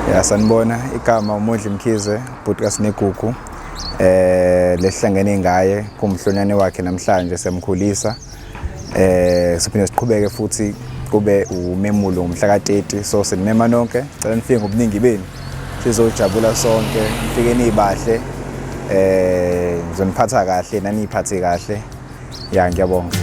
Ya sanibona igama uMondli Mkhize bhuti kaSinegugu lehlangene ngaye kumhlonyane wakhe namhlanje semkhulisa siphinde siqhubeke futhi kube umemulo ngomhla ka-30 so sinimema nonke cela nifike ngobuningi benu sizojabula sonke nifike nibahle ngizoniphatha kahle naniphathe kahle ya ngiyabonga.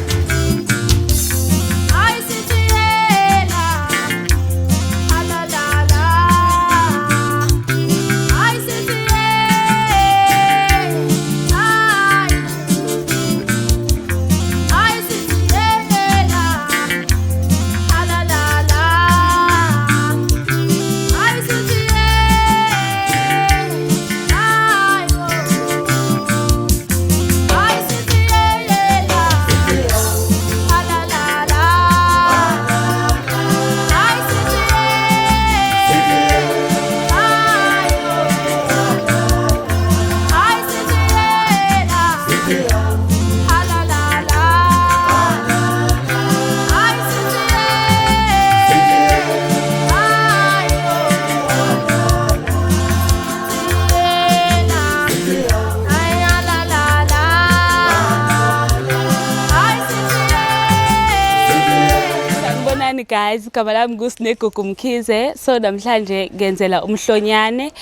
Guys, igama lami nguSinegugu Mkhize. So namhlanje ngenzela umhlonyane,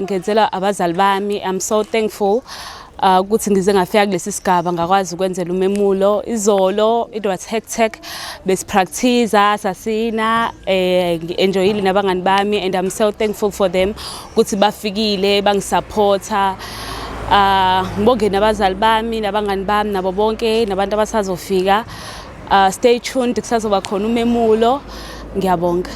ngenzela abazali bami. I'm so thankful ukuthi ngize ngafika kulesi sigaba ngakwazi ukwenzela umemulo. Izolo it was hectic, besipractice sasina ngi-enjoyile nabangani bami and I'm so thankful for them ukuthi bafikile bangisupporta. Ngibonge nabazali bami nabangani bami nabo bonke nabantu abasazofika. Stay tuned, kusazoba khona umemulo. Ngiyabonga.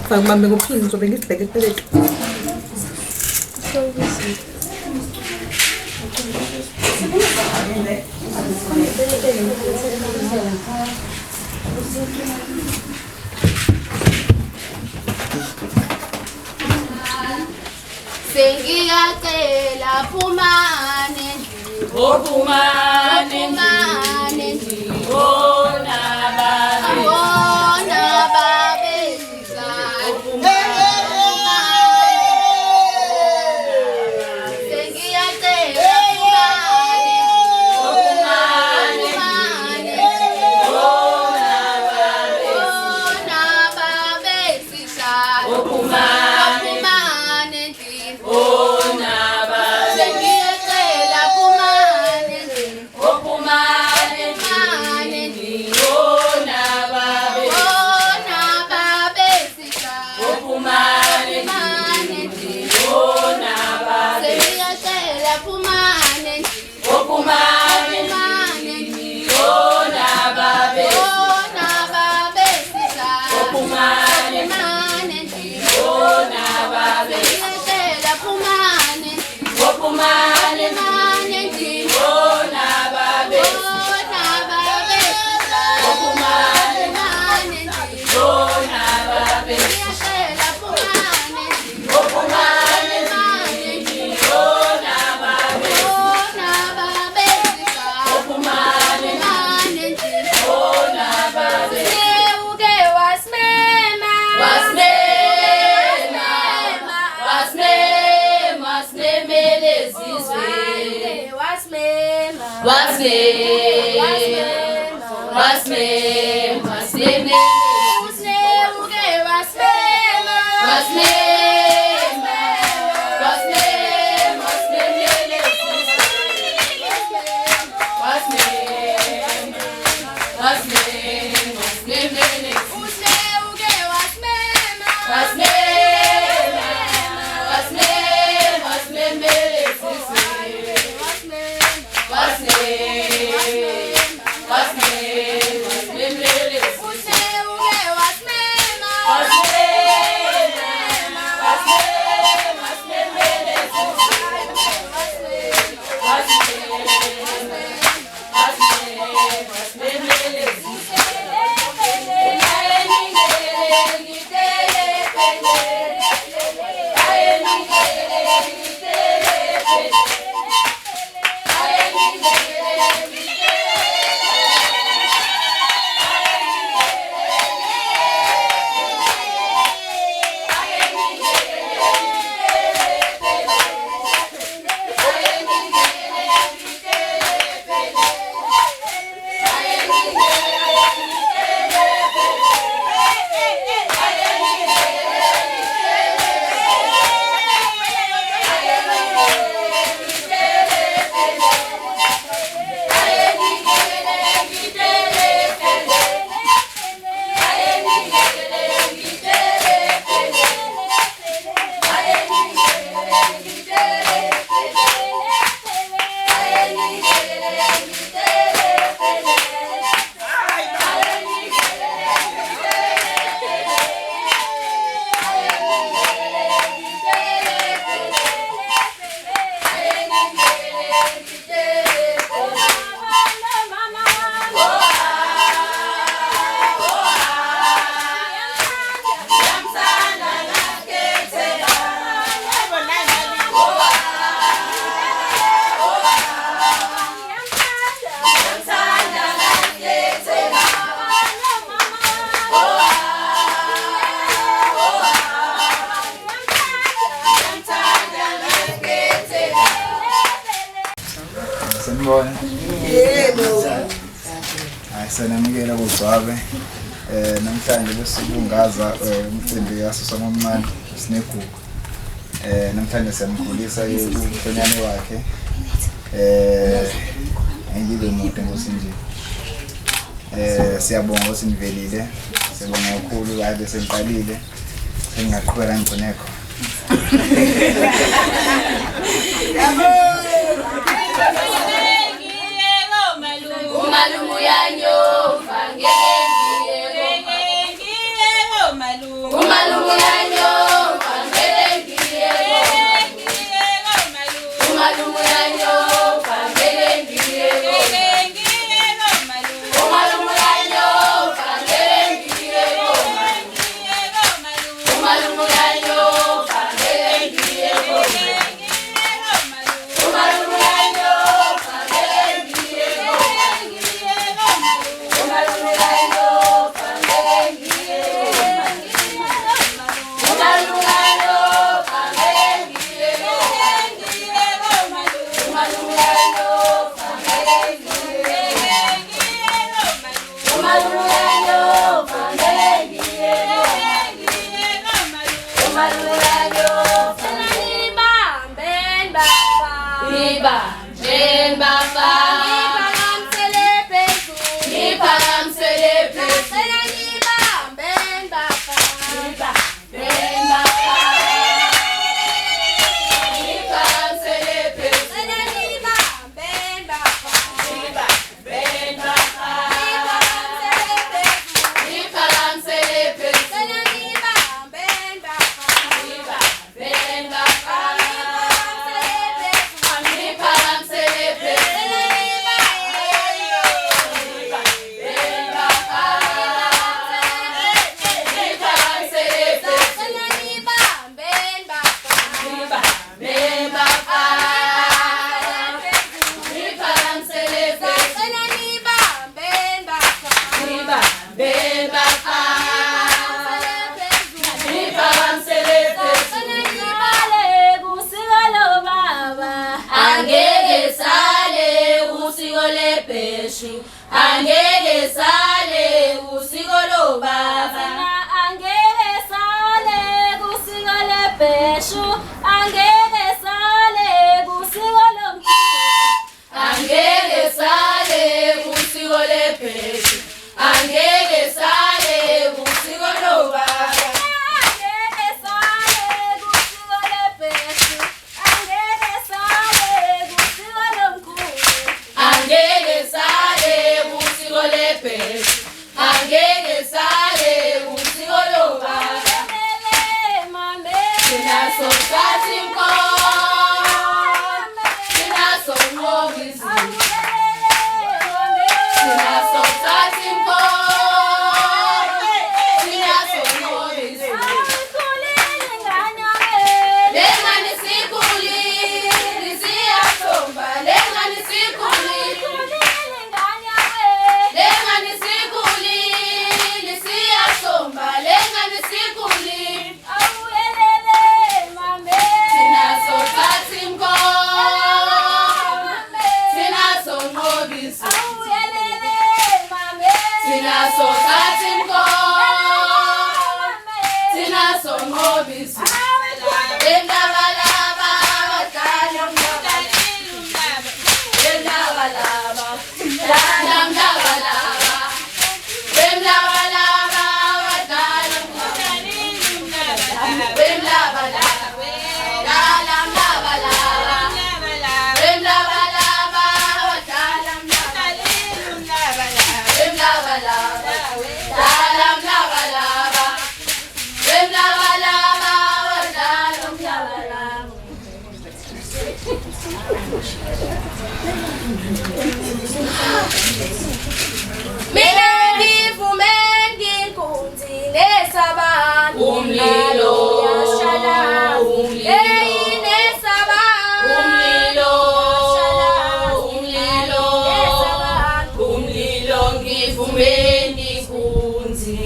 Fakubambe ngophini uzobe ngisibheke eceleni. Sengiyacela phumane ndini, Ophumane ndini, bona abona babezisa. Sengiyacela phumane, bona babezisa. Phumane ndini. Sengiyacela phumane ndini, phumane ndini. Bona babezisa. Phumane ndini. Sengiyacela phumane ndini, phumane ndini. Bona babezisa. Phumane ndini. Sengiyacela phumane ndini, phumane ndini. Bona babezisa. Phumane ndini. Sengiyacela phumane ndini, phumane ndini. Bona babezisa. Phumane ndini. Sewuke wasimema, wasimemele zizwe, wasimema, usewuke wasimema, wasimemele zizwe, usewuke wasimema, wasimemele zizwe, Sanibona. Yebo. Hayi sanamukela kuzwabe. Namhlanje besibungaza umcimbi yaso somamani sinegugu. Namhlanje siyamkhulisa umhlonyane wakhe. Engibe mude ngosinje. Siyabonga ukuthi nivelile. Siyabonga kakhulu kade sengiqalile. Sengaqhubeka ngigcineko. Uma umalumu yanyofa ngeke umalumu yanyofa ngeke umalumu yanyofa ngeke umalumu yanyofa ngeke umalumu yanyofa ngeke umalumu yanyofa angeke sale usiko lo baba angeke sale kusiko lebheshu angeke sale kusiko lomkhize angeke sale usiko lebheshu angeke sale usiko lo baba angeke sale kusiko lebheshu angeke sale kusiko lomkhize angeke sale usiko lebheshu angeke sale usiko lo baba sinaso kathi sinaso ngobisi sinaso kathi sinaso ngobisi lengani sikhulile siyathomba lengani sikhulile lengani sikhulile siyathomba lengani sikhulile sinaso kathi sinaso ngobisi sinaso kathi sinaso ngobisi Bendabalaba, dalam bendabalaba, dalam dabalaba, bendabalaba, dalam bendabalaba, dalam dabalaba, bendabalaba, dalam bendabalaba, dalam dabalaba, bendabalaba, dalam dabalaba. Mina ngivume nginkunzi nesabani umlilo yashala umlilo nesabani umlilo umlilo umlilo ngivume nginkunzi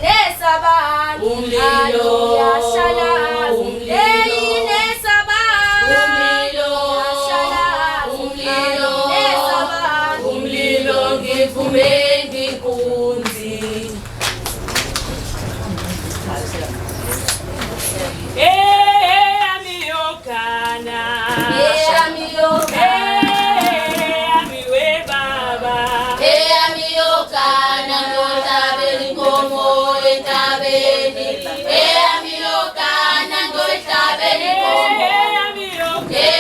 nesabani umlilo yashala umlilo nesabani umlilo yashala umlilo nesabani umlilo ngivume nginkunzi amiyokana amiwe baba amiyokana ngotabeni ngomo etabeni amiyokana ngotabeni ngomo amiyokana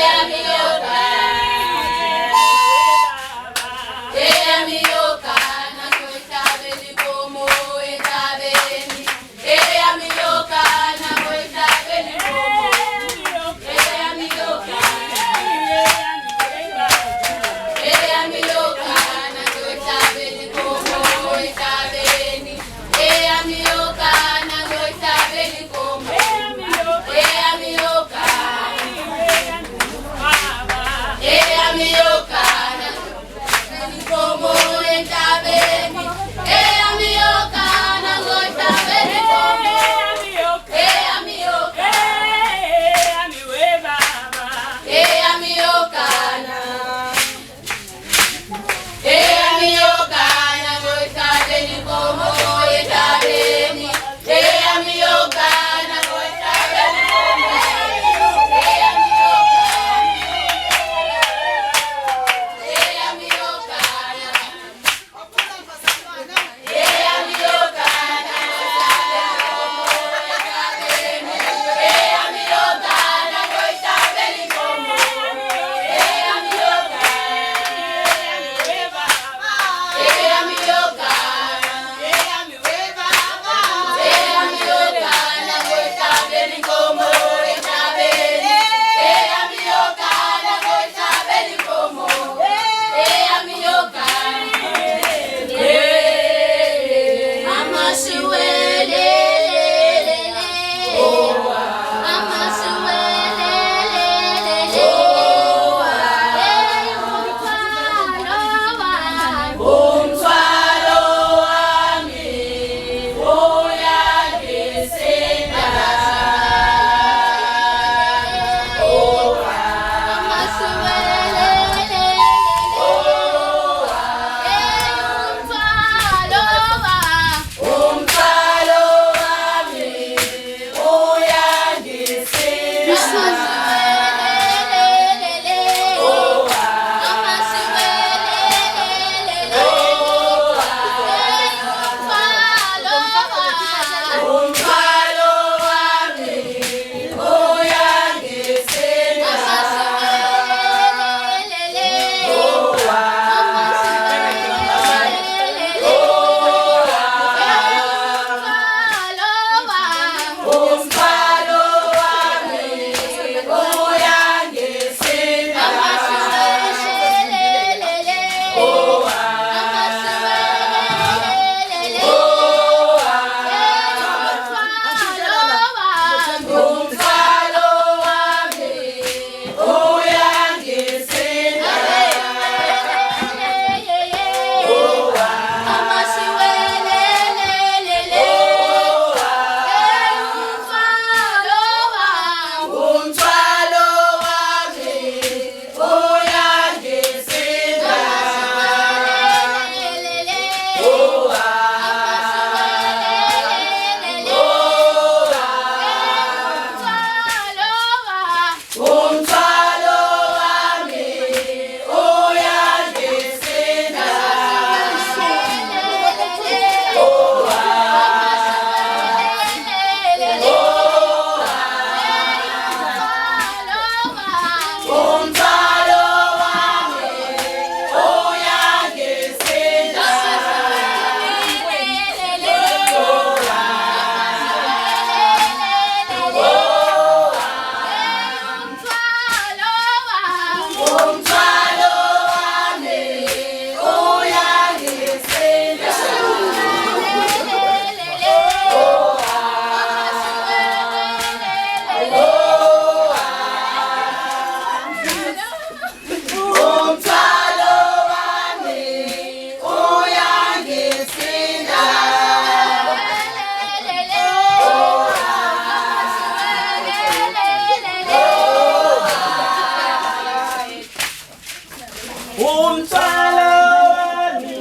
umthwalo wami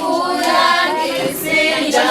uyangisinda.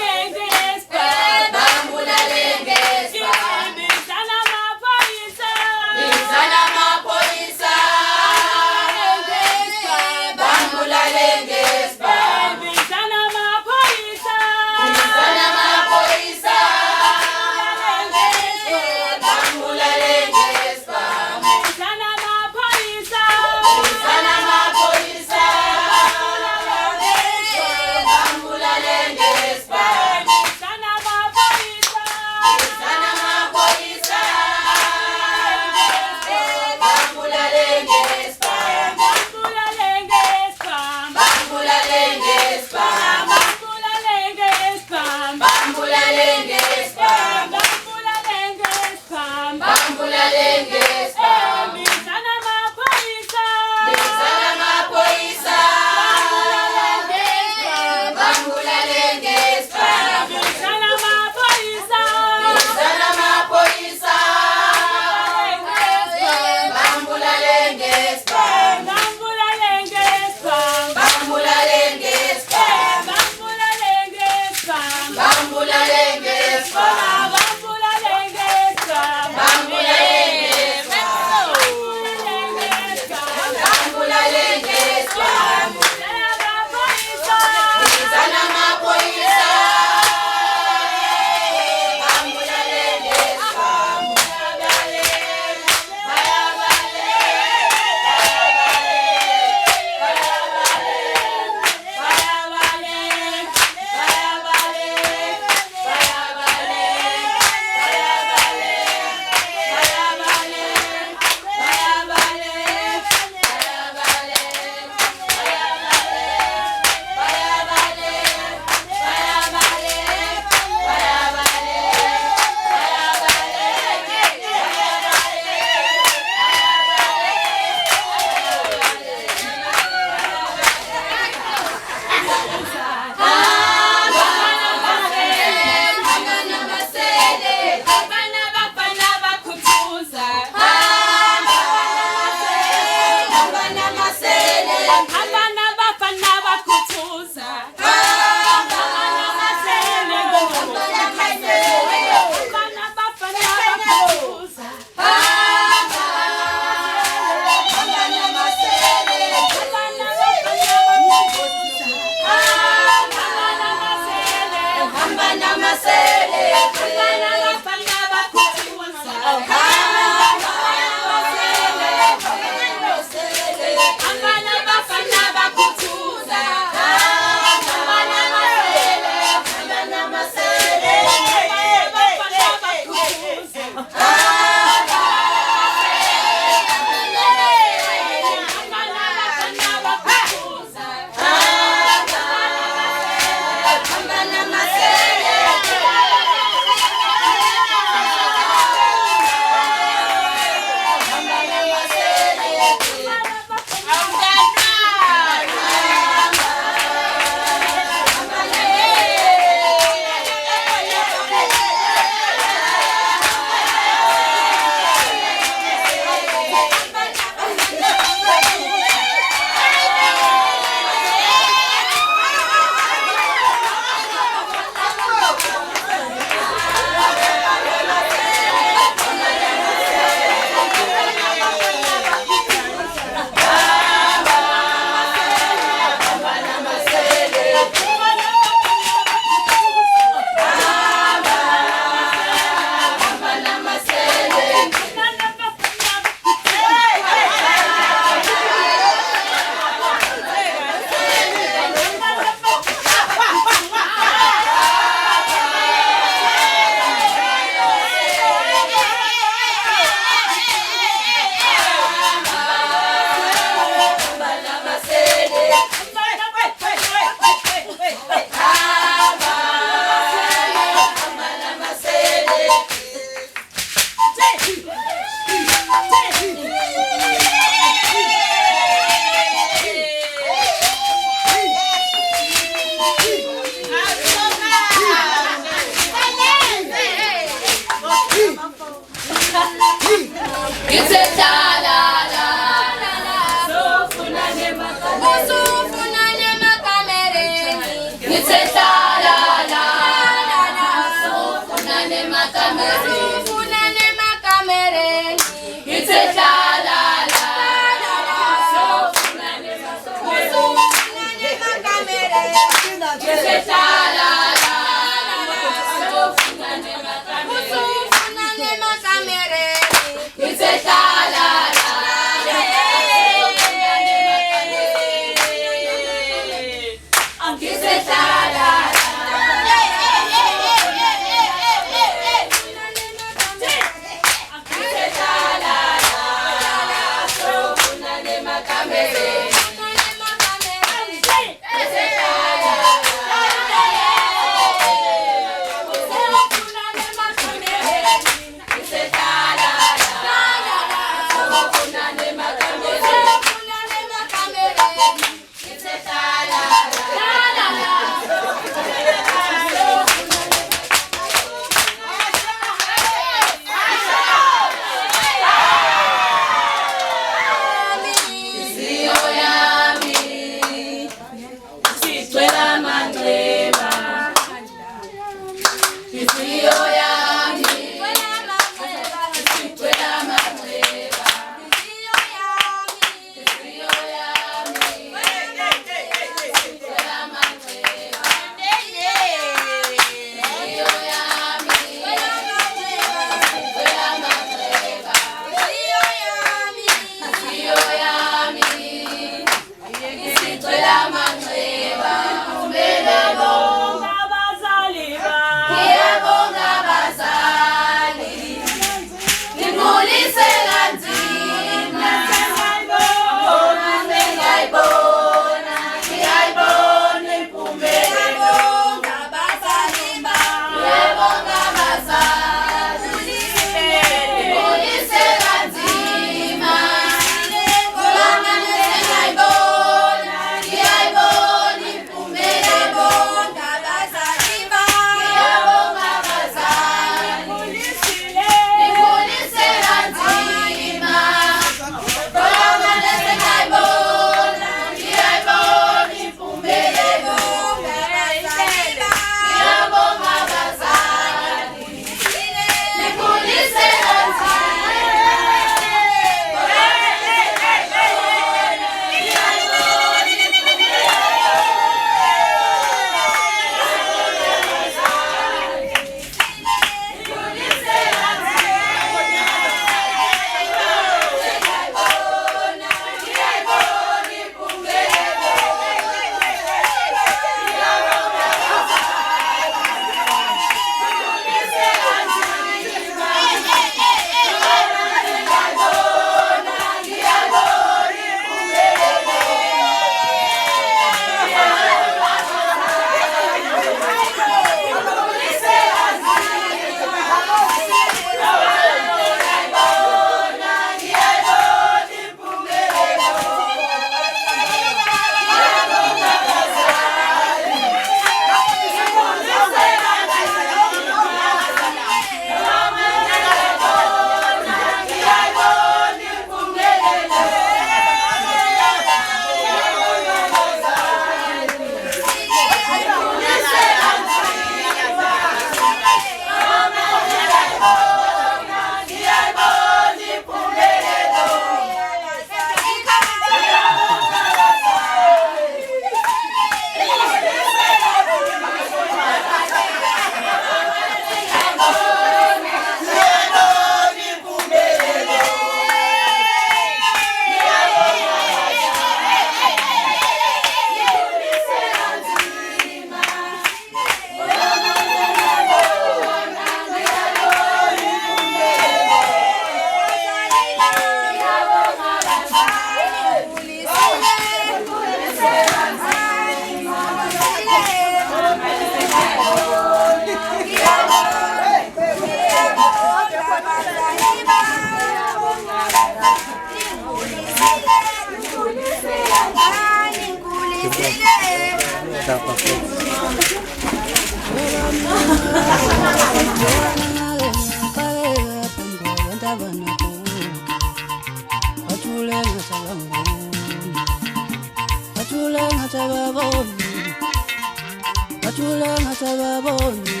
Ngathula ngasababoni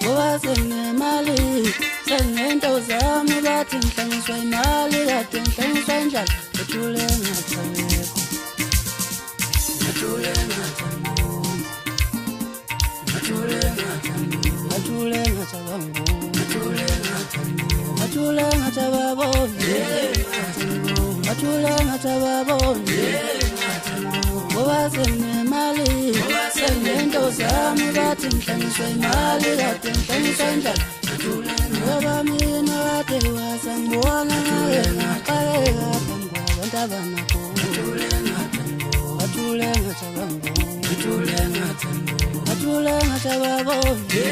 ngoba senemali senento zami bathi ngihlanganiswa imali kade ngihlanganiswa njalo ngathule ngathaleko ngathule ngathaleko ngathule ngathaleko ngathule ngathabango ngathule ngathaleko ngathule ngatababoni ngathule ngatababoni ngoba senemali senento zami bathi ngihlanganiswa imali kade ngihlanganiswa njalo ngoba mina kade wasangibona ngaye ngaqaleka phambi kwabantu abanakho ngathule ngatababoni ngathule ngatababoni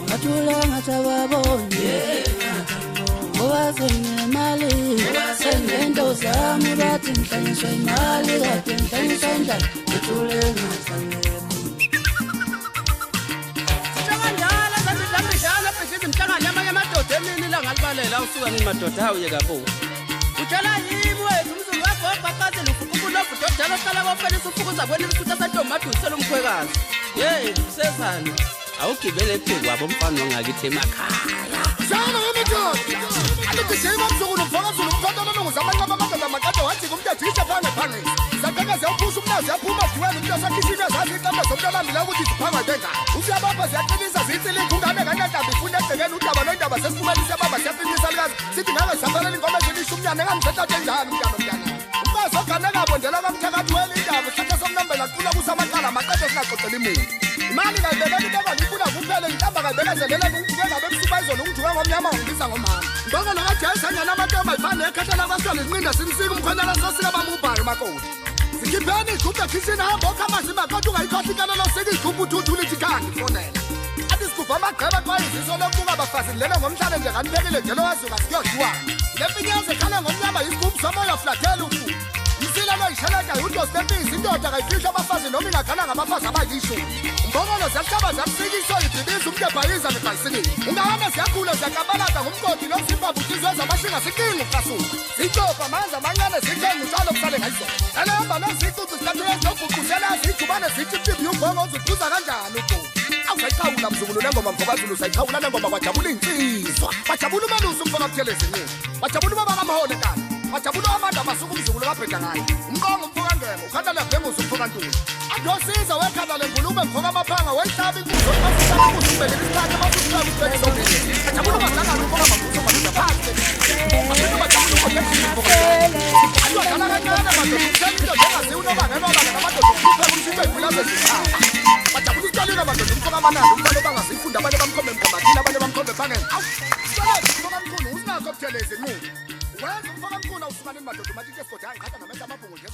ngathule ngatababoni ngoba senemali senento zami bathi ngihlanganiswa imali kade ngihlanganiswa njalo ngathule ngatababoni ngalibalela usuka ngimadoda hawu yekabo utshela yimi wethu umzulu wakho wabhaqazela ufukufu nofudo njalo hlala kofelisa ufukuza kwena isithuta santomadusela umkhwekazi yeyi kusezana awugibele phezu kwabo mfana wangakithi emakhaya shana ngamadoda alidijima mzukulu mfakazulu mfana nongozamanqaba amadoda makade wathi kumntajisa phange phange zakaka ziyawuphusa umnazi yaphuma diweni umntu asakhishini azazi iqamba zomntalambila ukuthi ziphangwa bengayo usiyabapha ziyaqinisa ziyitsilika ungane kanentambi ifuna egcekeni udaba noindaba sesifumene siyabapha siyafinisa likazi sithi ngake sabalela inkomo ezilisha umnyane engamthethathe njani umntana umfazi oganeka bondela kamthakathi weli indaba isithatha somnambela cula kusamaqala maqede singaxoxela imuntu imali kayibekela into engalifuna kuphele inhlamba kayibekezelele kukujuke ngabe ebusuku ayizona ungijuke ngomnyama ngibisa ngomama ngoko nakajayisanyana amantombi ayifane ekhathela kwaswala izinqinda sinisika umkhwenyana sosika bamubhayo makoti zikhipheni igubhu ekhishini hamba okhamasi makoti ungayikhohla inkalo losika igubhu uthuthula ithi khandi fonela athi sigubha amagqeba xa iziso lokubuka abafazi lele ngomhlane nje kaniphekile njelo wazuka siyodliwana le mfinyazo ekhala ngomnyama yisigubhu somoya flathela ufu isila loyisheleka yudosi lempisi indoda kayifihla abafazi noma ingagana ngabafazi abayishumi umbongolo ziyahlaba ziyamsikiso idibisa umkebhayiza nebhayisikile ungahamba ziyakhula ziyakabalaka ngumgodi nozimbabwe utizwe zamashinga sikinga ukasuka zicopha manzi amancane zithenga utshalo kusale ngayizona elehamba nezicucu zikathule zinoguquzela zijubane zithi pipi umbongo uziphuza kanjani ubhodi awusayikhawula mzukulu nengoma mvokazulu usayikhawula nengoma kwajabula iy'nsizwa bajabula umalusi umfoka buthelezi ncini bajabula ubabakamahole kani bajabula amanda amasuku umzukulu kabheda ngayo umqongo umfoka ngema ukhandala venguza umfoka ntuli andosiza wekhanda lengulube mfoka amaphanga weyihlaba inkuzo umbelele isikhathi amasukubekisonile bajabula umahlangana umfoka mabuso mabuza phansi ayodlala kancane madoda umthelile njengaziwe unobangela obangela amadoda ukuphela umshiphe ibulaze zikhaya bajabula isitolile madoda umfoka amanandi umfana obangazifunda abanye bamkhombe mgomathini abanye bamkhombe phangela awu sibelele umfoka mkhulu usinazo buthelezi nqulu wenza umfoka mkhulu awusukaneni madoda umathi ke sigodwa ngikhatha namehla amabhungu nje